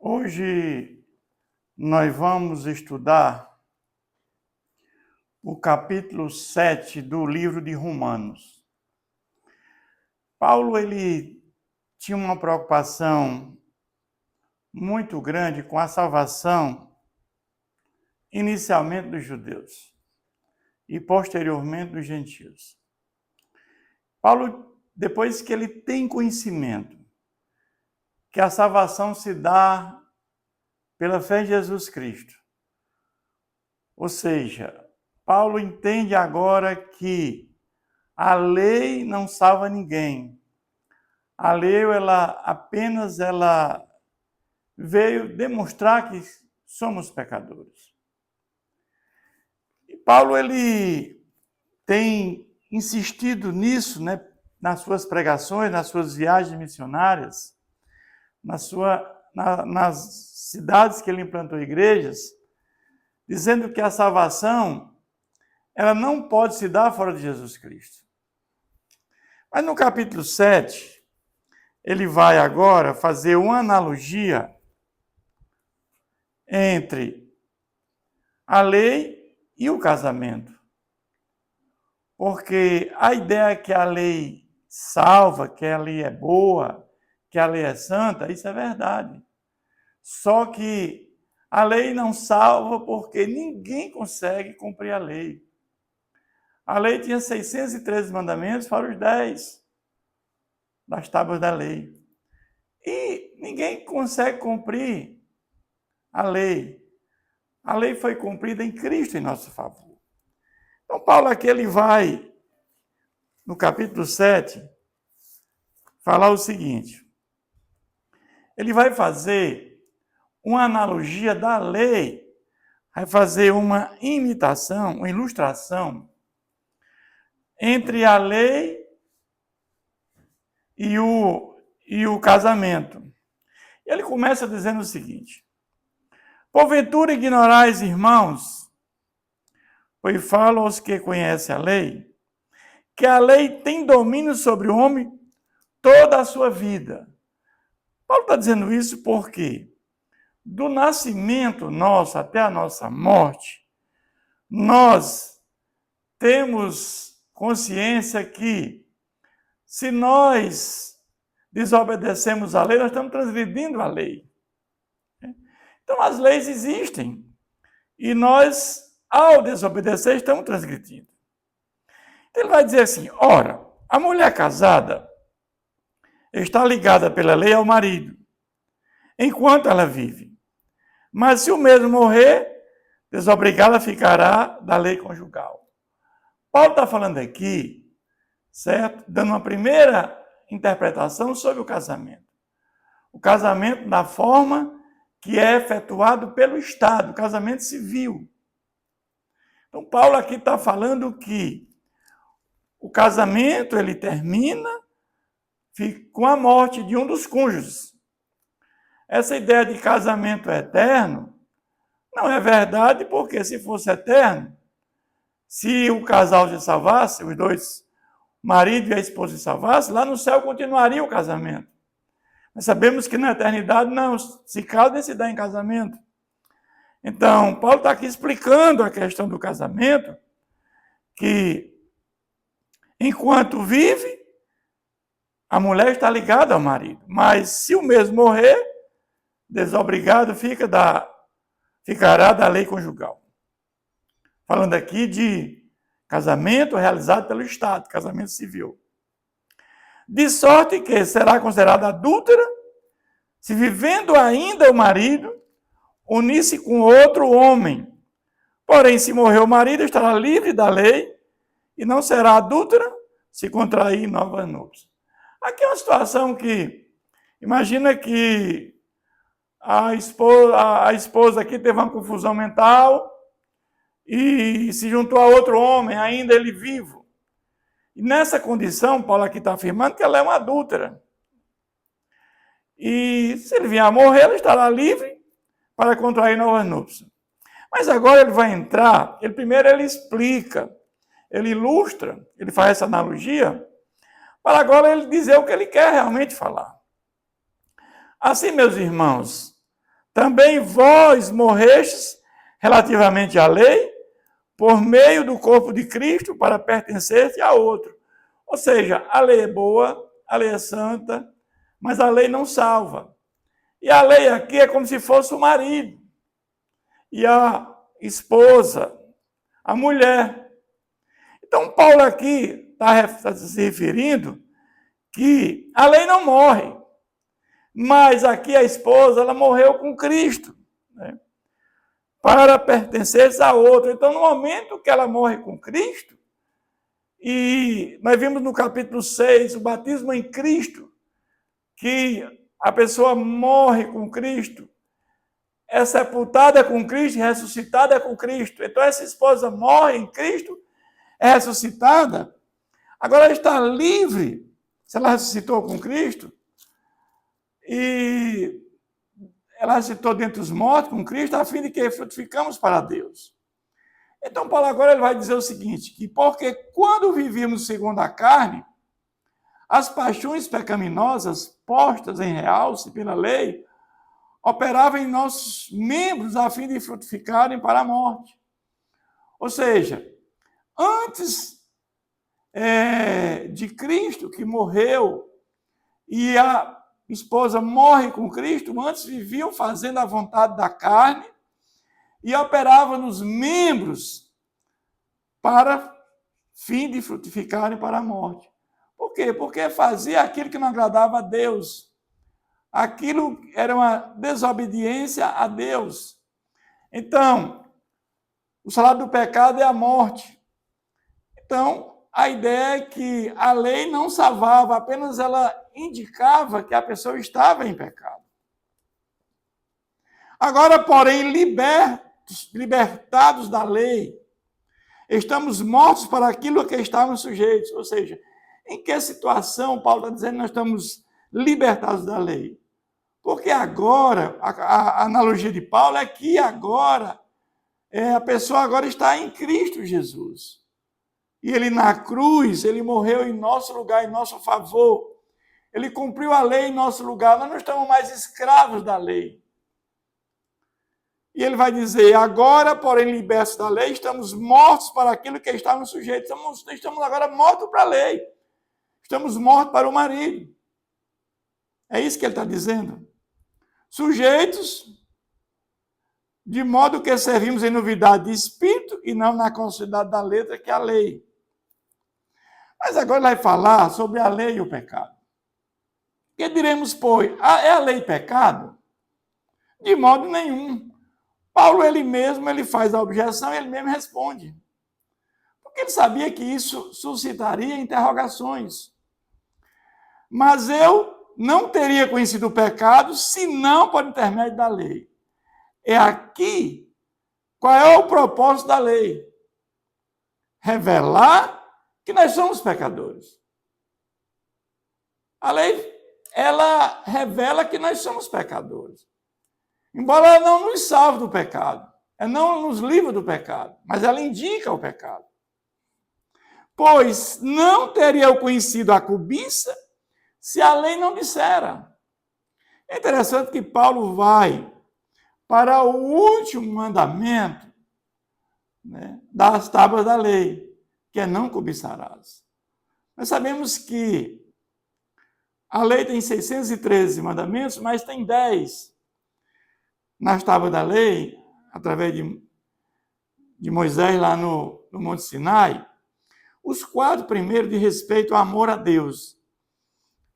Hoje nós vamos estudar o capítulo 7 do livro de Romanos. Paulo, ele tinha uma preocupação muito grande com a salvação, inicialmente dos judeus e posteriormente dos gentios. Paulo, depois que ele tem conhecimento que a salvação se dá pela fé em Jesus Cristo, ou seja, Paulo entende agora que a lei não salva ninguém. A lei, ela veio demonstrar que somos pecadores. E Paulo, ele tem insistido nisso, nas suas pregações, nas suas viagens missionárias, nas cidades que ele implantou igrejas, dizendo que a salvação, ela não pode se dar fora de Jesus Cristo. Mas no capítulo 7, ele vai agora fazer uma analogia entre a lei e o casamento. Porque a ideia é que a lei salva, que a lei é boa, que a lei é santa, isso é verdade. Só que a lei não salva porque ninguém consegue cumprir a lei. A lei tinha 613 mandamentos para os 10 das tábuas da lei. E ninguém consegue cumprir a lei. A lei foi cumprida em Cristo em nosso favor. Então, Paulo aqui ele vai, no capítulo 7, falar o seguinte. Ele vai fazer uma analogia da lei, vai fazer uma imitação, uma ilustração entre a lei e o casamento. Ele começa dizendo o seguinte: porventura ignorais, irmãos, pois falo aos que conhecem a lei, que a lei tem domínio sobre o homem toda a sua vida. Paulo está dizendo isso porque do nascimento nosso até a nossa morte, nós temos consciência que se nós desobedecemos a lei, nós estamos transgredindo a lei. Então as leis existem e nós, ao desobedecer, estamos transgredindo. Então ele vai dizer assim: ora, a mulher casada está ligada pela lei ao marido, enquanto ela vive. Mas se o mesmo morrer, desobrigada ficará da lei conjugal. Paulo está falando aqui, certo? Dando uma primeira interpretação sobre o casamento. O casamento da forma que é efetuado pelo Estado, o casamento civil. Então, Paulo aqui está falando que o casamento, ele termina com a morte de um dos cônjuges. Essa ideia de casamento eterno não é verdade, porque se fosse eterno, se o casal se salvasse, os dois, o marido e a esposa se salvassem, lá no céu continuaria o casamento. Mas sabemos que na eternidade não se casa nem se dá em casamento. Então, Paulo está aqui explicando a questão do casamento, que enquanto vive, a mulher está ligada ao marido. Mas se o mesmo morrer, desobrigado ficará da lei conjugal. Falando aqui de casamento realizado pelo Estado, casamento civil. De sorte que será considerada adúltera se, vivendo ainda o marido, unir-se com outro homem. Porém, se morrer o marido, estará livre da lei e não será adúltera se contrair novas núpcias. Aqui é uma situação que, imagina que a esposa aqui teve uma confusão mental e se juntou a outro homem, ainda ele vivo. E nessa condição, Paulo aqui está afirmando que ela é uma adúltera. E se ele vier a morrer, ela estará livre para contrair novas núpcias. Mas agora ele vai entrar, primeiro ele explica, ele ilustra, ele faz essa analogia, para agora ele dizer o que ele quer realmente falar. Assim, meus irmãos, também vós morrestes relativamente à lei, por meio do corpo de Cristo, para pertencer a outro. Ou seja, a lei é boa, a lei é santa, mas a lei não salva. E a lei aqui é como se fosse o marido e a esposa, a mulher. Então, Paulo aqui está se referindo que a lei não morre, mas aqui a esposa, ela morreu com Cristo, né, para pertencer a outro. Então, no momento que ela morre com Cristo, e nós vimos no capítulo 6, o batismo em Cristo, que a pessoa morre com Cristo, é sepultada com Cristo, ressuscitada com Cristo. Então, essa esposa morre em Cristo, é ressuscitada, agora ela está livre, se ela ressuscitou com Cristo, e ela ressuscitou dentre os mortos com Cristo, a fim de que frutificamos para Deus. Então, Paulo agora ele vai dizer o seguinte, que porque quando vivíamos segundo a carne, as paixões pecaminosas postas em realce pela lei operavam em nossos membros a fim de frutificarem para a morte. Ou seja, antes de Cristo, que morreu, e a esposa morre com Cristo, antes viviam fazendo a vontade da carne e operavam nos membros para fim de frutificarem para a morte. Por quê? Porque fazia aquilo que não agradava a Deus. Aquilo era uma desobediência a Deus. Então, o salário do pecado é a morte. Então, a ideia é que a lei não salvava, apenas ela indicava que a pessoa estava em pecado. Agora, porém, libertados da lei, estamos mortos para aquilo a que estávamos sujeitos. Ou seja, em que situação Paulo está dizendo que nós estamos libertados da lei? Porque agora, a analogia de Paulo é que agora, a pessoa agora está em Cristo Jesus. E ele na cruz, ele morreu em nosso lugar, em nosso favor. Ele cumpriu a lei em nosso lugar. Nós não estamos mais escravos da lei. E ele vai dizer, agora, porém, libertos da lei, estamos mortos para aquilo que estávamos sujeitos. Estamos agora mortos para a lei. Estamos mortos para o marido. É isso que ele está dizendo. Sujeitos, de modo que servimos em novidade de espírito e não na consideração da letra, que é a lei. Mas agora ele vai falar sobre a lei e o pecado. Que diremos, pois, é a lei pecado? De modo nenhum. Paulo, ele faz a objeção e ele mesmo responde. Porque ele sabia que isso suscitaria interrogações. Mas eu não teria conhecido o pecado senão por intermédio da lei. É aqui, qual é o propósito da lei? Revelar que nós somos pecadores. A lei, ela revela que nós somos pecadores. Embora ela não nos salve do pecado, ela não nos livra do pecado, mas ela indica o pecado. Pois não teria eu conhecido a cobiça se a lei não dissera. É interessante que Paulo vai para o último mandamento, né, das tábuas da lei, que é não cobiçarás. Nós sabemos que a lei tem 613 mandamentos, mas tem 10 nas tábuas da lei, através de Moisés lá no Monte Sinai. Os 4 primeiros de respeito ao amor a Deus.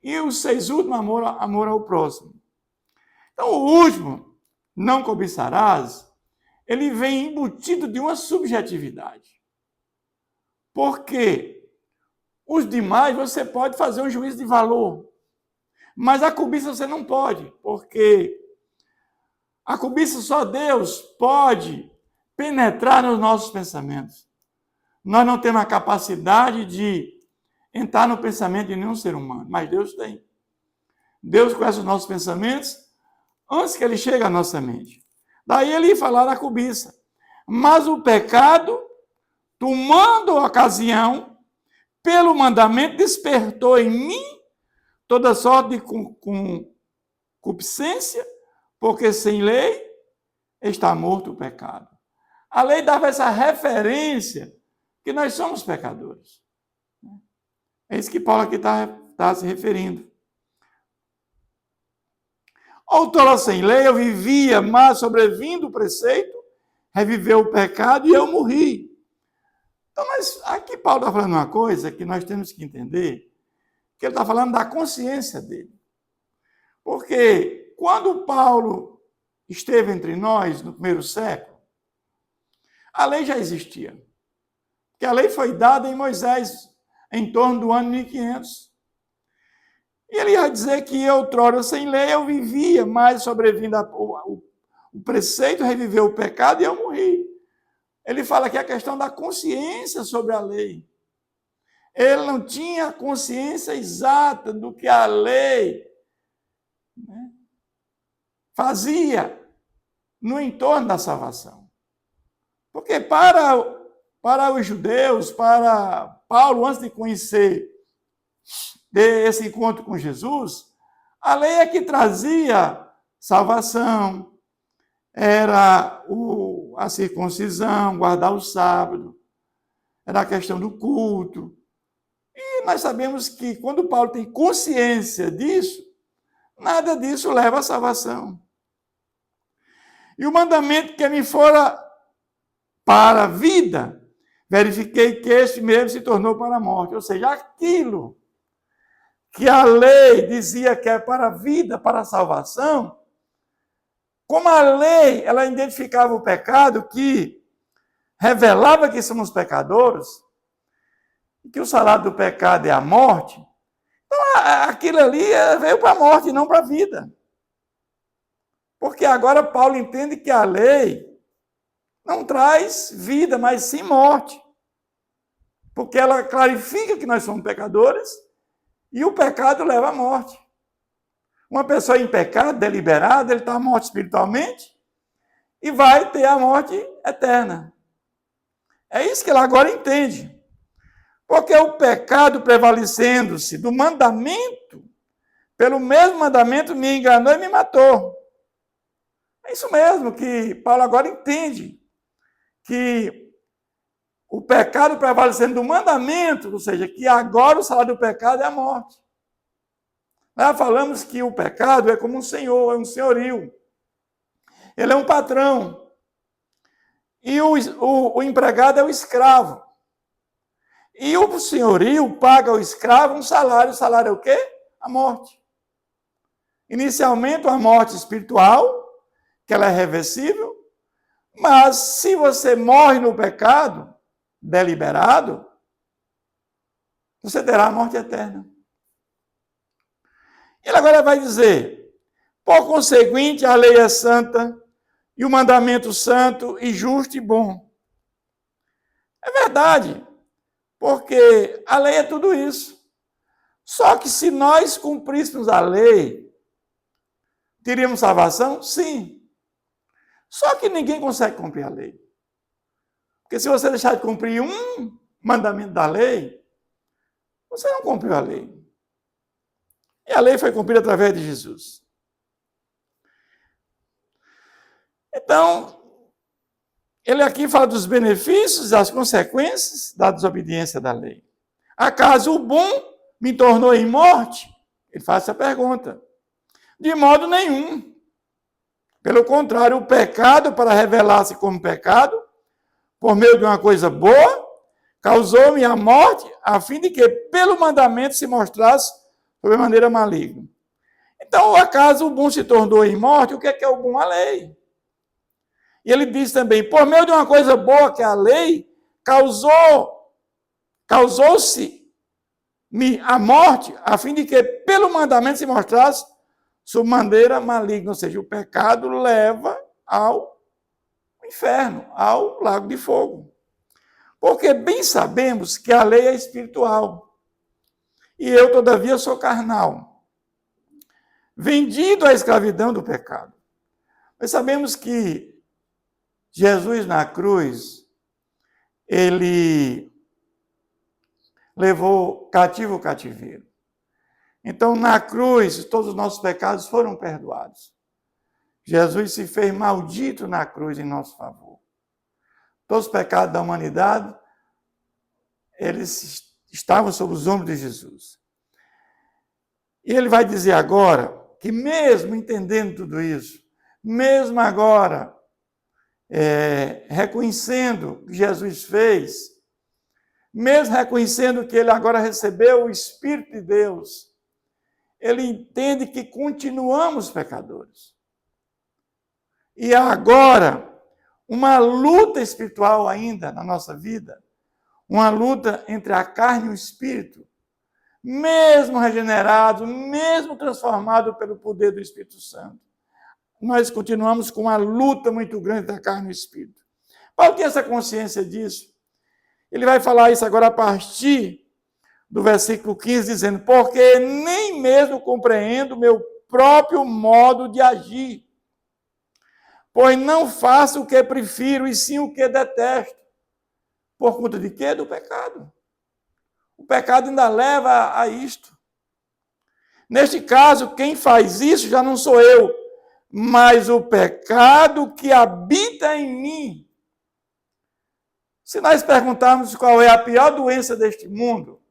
E os 6 últimos, amor ao próximo. Então, o último, não cobiçarás, ele vem embutido de uma subjetividade. Porque os demais você pode fazer um juízo de valor. Mas a cobiça você não pode, porque a cobiça só Deus pode penetrar nos nossos pensamentos. Nós não temos a capacidade de entrar no pensamento de nenhum ser humano, mas Deus tem. Deus conhece os nossos pensamentos antes que ele chegue à nossa mente. Daí ele ia falar da cobiça. Mas o pecado, tomando ocasião, pelo mandamento, despertou em mim toda sorte de concupiscência, porque sem lei está morto o pecado. A lei dava essa referência que nós somos pecadores. É isso que Paulo aqui está se referindo. Outrora sem lei eu vivia, mas sobrevindo o preceito, reviveu o pecado e eu morri. Então, aqui Paulo está falando uma coisa que nós temos que entender, que ele está falando da consciência dele. Porque quando Paulo esteve entre nós no primeiro século, a lei já existia. Porque a lei foi dada em Moisés em torno do ano 1500. E ele ia dizer que outrora sem lei eu vivia, mas sobrevindo o preceito reviveu o pecado e eu morri. Ele fala que a questão da consciência sobre a lei. Ele não tinha consciência exata do que a lei fazia no entorno da salvação. Porque para os judeus, para Paulo, antes de conhecer esse encontro com Jesus, a lei é que trazia salvação, era a circuncisão, guardar o sábado, era a questão do culto. E nós sabemos que quando Paulo tem consciência disso, nada disso leva à salvação. E o mandamento que me fora para a vida, verifiquei que este mesmo se tornou para a morte. Ou seja, aquilo que a lei dizia que é para a vida, para a salvação, como a lei, ela identificava o pecado, que revelava que somos pecadores, que o salário do pecado é a morte, então aquilo ali veio para a morte e não para a vida. Porque agora Paulo entende que a lei não traz vida, mas sim morte. Porque ela clarifica que nós somos pecadores e o pecado leva à morte. Uma pessoa em pecado, deliberada, ele está morto espiritualmente e vai ter a morte eterna. É isso que ele agora entende. Porque o pecado prevalecendo-se do mandamento, pelo mesmo mandamento me enganou e me matou. É isso mesmo que Paulo agora entende. Que o pecado prevalecendo do mandamento, ou seja, que agora o salário do pecado é a morte. Nós falamos que o pecado é como um senhor, é um senhorio. Ele é um patrão. E o empregado é o escravo. E o senhorio paga ao escravo um salário. O salário é o quê? A morte. Inicialmente, uma morte espiritual, que ela é reversível, mas se você morre no pecado, deliberado, você terá a morte eterna. Ele agora vai dizer, por conseguinte, a lei é santa, e o mandamento santo, e justo e bom. É verdade, porque a lei é tudo isso. Só que se nós cumpríssemos a lei, teríamos salvação? Sim. Só que ninguém consegue cumprir a lei. Porque se você deixar de cumprir um mandamento da lei, você não cumpriu a lei. E a lei foi cumprida através de Jesus. Então, ele aqui fala dos benefícios e das consequências da desobediência da lei. Acaso o bom me tornou em morte? Ele faz essa pergunta. De modo nenhum. Pelo contrário, o pecado, para revelar-se como pecado, por meio de uma coisa boa, causou-me a morte, a fim de que, pelo mandamento, se mostrasse de maneira maligna. Então, acaso o bom se tornou em morte? O que é o bom? A lei. E ele diz também, por meio de uma coisa boa, que é a lei, causou-se a morte, a fim de que, pelo mandamento, se mostrasse sob maneira maligna. Ou seja, o pecado leva ao inferno, ao lago de fogo. Porque bem sabemos que a lei é espiritual. E eu, todavia, sou carnal, vendido à escravidão do pecado. Nós sabemos que Jesus na cruz, ele levou cativo o cativeiro. Então, na cruz, todos os nossos pecados foram perdoados. Jesus se fez maldito na cruz em nosso favor. Todos os pecados da humanidade, eles estavam sob os ombros de Jesus. E ele vai dizer agora que mesmo entendendo tudo isso, mesmo agora reconhecendo o que Jesus fez, mesmo reconhecendo que ele agora recebeu o Espírito de Deus, ele entende que continuamos pecadores. E há agora uma luta espiritual ainda na nossa vida, uma luta entre a carne e o espírito, mesmo regenerado, mesmo transformado pelo poder do Espírito Santo. Nós continuamos com uma luta muito grande da carne e o espírito. Paulo tem essa consciência disso. Ele vai falar isso agora a partir do versículo 15, dizendo: porque nem mesmo compreendo o meu próprio modo de agir, pois não faço o que prefiro, e sim o que detesto. Por conta de quê? Do pecado. O pecado ainda leva a isto. Neste caso, quem faz isso já não sou eu, mas o pecado que habita em mim. Se nós perguntarmos qual é a pior doença deste mundo,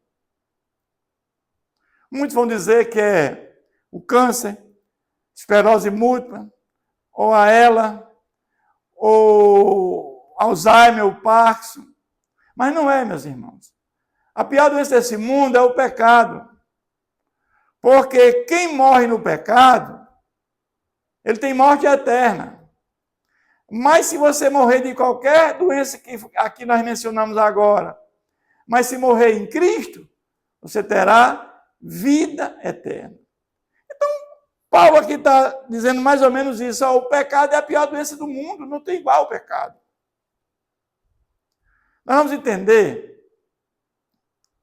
muitos vão dizer que é o câncer, esclerose múltipla, ou a ELA, ou Alzheimer, ou Parkinson. Mas não é, meus irmãos. A pior doença desse mundo é o pecado. Porque quem morre no pecado, ele tem morte eterna. Mas se você morrer de qualquer doença que aqui nós mencionamos agora, mas se morrer em Cristo, você terá vida eterna. Então, Paulo aqui está dizendo mais ou menos isso. O pecado é a pior doença do mundo, não tem igual o pecado. Nós vamos entender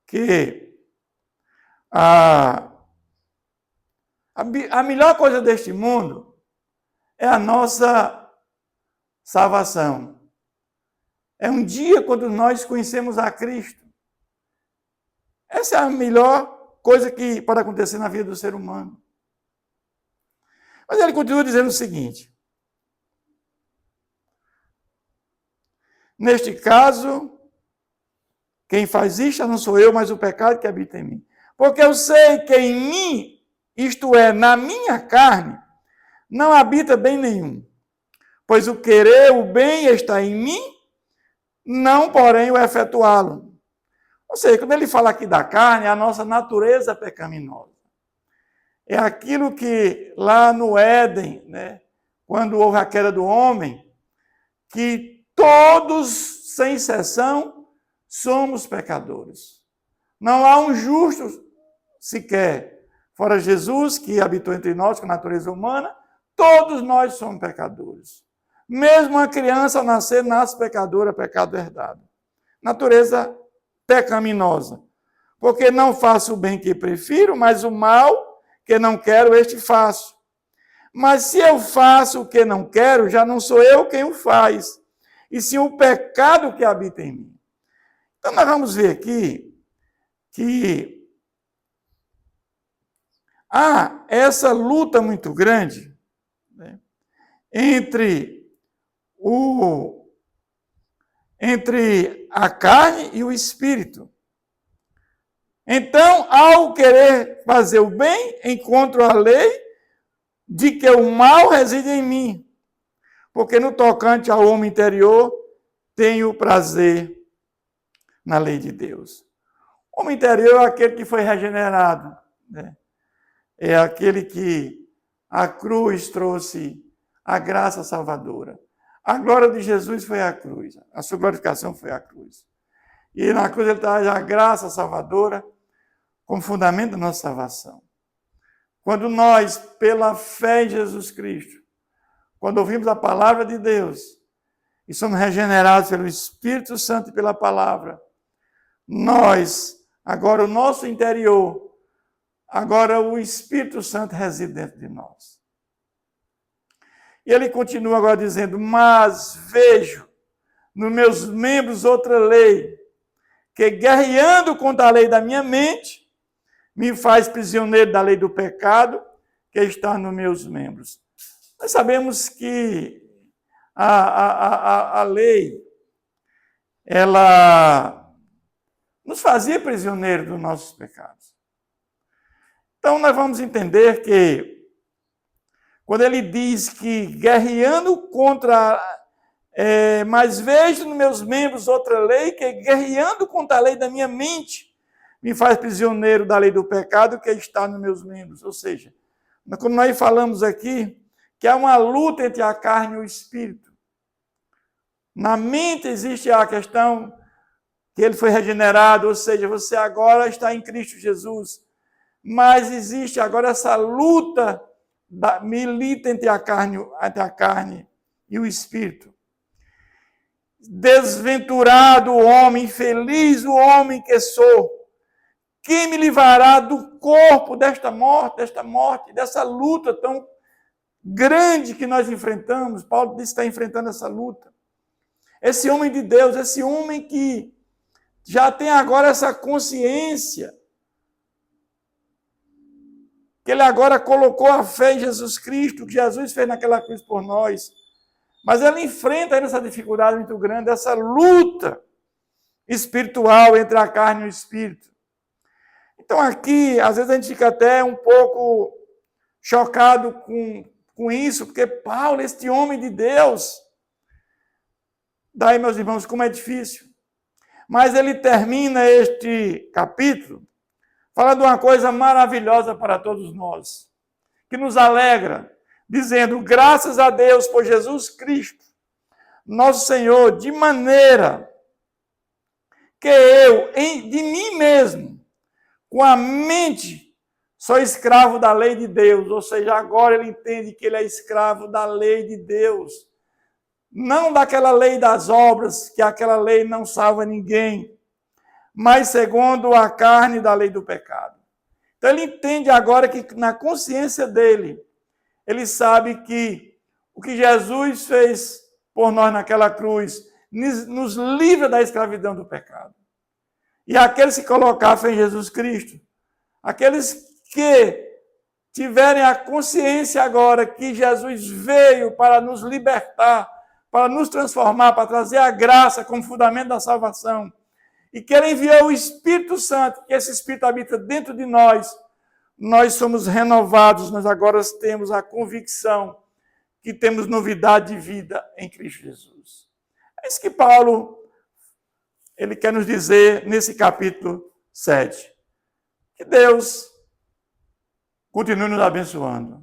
que a melhor coisa deste mundo é a nossa salvação. É um dia quando nós conhecemos a Cristo. Essa é a melhor coisa que pode acontecer na vida do ser humano. Mas ele continua dizendo o seguinte: neste caso, quem faz isto não sou eu, mas o pecado que habita em mim. Porque eu sei que em mim, isto é, na minha carne, não habita bem nenhum. Pois o querer o bem está em mim, não, porém, o efetuá-lo. Ou seja, quando ele fala aqui da carne, é a nossa natureza pecaminosa. É aquilo que lá no Éden, né, quando houve a queda do homem, que todos, sem exceção, somos pecadores. Não há um justo sequer. Fora Jesus, que habitou entre nós com a natureza humana, todos nós somos pecadores. Mesmo a criança ao nascer, nasce pecadora, pecado herdado. Natureza pecaminosa. Porque não faço o bem que prefiro, mas o mal que não quero, este faço. Mas se eu faço o que não quero, já não sou eu quem o faz, e sim o pecado que habita em mim. Então nós vamos ver aqui que há essa luta muito grande, né, entre a carne e o espírito. Então, ao querer fazer o bem, encontro a lei de que o mal reside em mim. Porque no tocante ao homem interior, tenho prazer na lei de Deus. O homem interior é aquele que foi regenerado, né? É aquele que a cruz trouxe a graça salvadora. A glória de Jesus foi a cruz, a sua glorificação foi a cruz. E na cruz ele traz a graça salvadora como fundamento da nossa salvação. Quando nós, pela fé em Jesus Cristo, quando ouvimos a palavra de Deus e somos regenerados pelo Espírito Santo e pela palavra, nós, agora o nosso interior, agora o Espírito Santo reside dentro de nós. E ele continua agora dizendo: mas vejo nos meus membros outra lei, que guerreando contra a lei da minha mente, me faz prisioneiro da lei do pecado que está nos meus membros. Nós sabemos que a lei, ela nos fazia prisioneiro dos nossos pecados. Então, nós vamos entender que, quando ele diz que guerreando contra, mas vejo nos meus membros outra lei, que guerreando contra a lei da minha mente, me faz prisioneiro da lei do pecado que está nos meus membros. Ou seja, como nós falamos aqui, que há uma luta entre a carne e o espírito. Na mente existe a questão que ele foi regenerado, ou seja, você agora está em Cristo Jesus. Mas existe agora essa luta, milita entre a carne e o espírito. Desventurado o homem, infeliz o homem que sou. Quem me livrará do corpo desta morte, dessa luta tão grande que nós enfrentamos? Paulo diz que está enfrentando essa luta. Esse homem de Deus, esse homem que já tem agora essa consciência, que ele agora colocou a fé em Jesus Cristo, que Jesus fez naquela cruz por nós. Mas ele enfrenta essa dificuldade muito grande, essa luta espiritual entre a carne e o espírito. Então aqui, às vezes a gente fica até um pouco chocado com isso, porque Paulo, este homem de Deus, daí, meus irmãos, como é difícil. Mas ele termina este capítulo falando uma coisa maravilhosa para todos nós, que nos alegra, dizendo: graças a Deus por Jesus Cristo, nosso Senhor, de maneira que eu, de mim mesmo, com a mente, sou escravo da lei de Deus. Ou seja, agora ele entende que ele é escravo da lei de Deus. Não daquela lei das obras, que aquela lei não salva ninguém, mas segundo a carne da lei do pecado. Então ele entende agora que na consciência dele, ele sabe que o que Jesus fez por nós naquela cruz nos livra da escravidão do pecado. E aqueles que colocar fé em Jesus Cristo, aqueles que tiverem a consciência agora que Jesus veio para nos libertar, para nos transformar, para trazer a graça como fundamento da salvação, e que ele enviou o Espírito Santo, que esse Espírito habita dentro de nós, nós somos renovados, nós agora temos a convicção que temos novidade de vida em Cristo Jesus. É isso que Paulo, ele quer nos dizer nesse capítulo 7. Que Deus continue nos abençoando.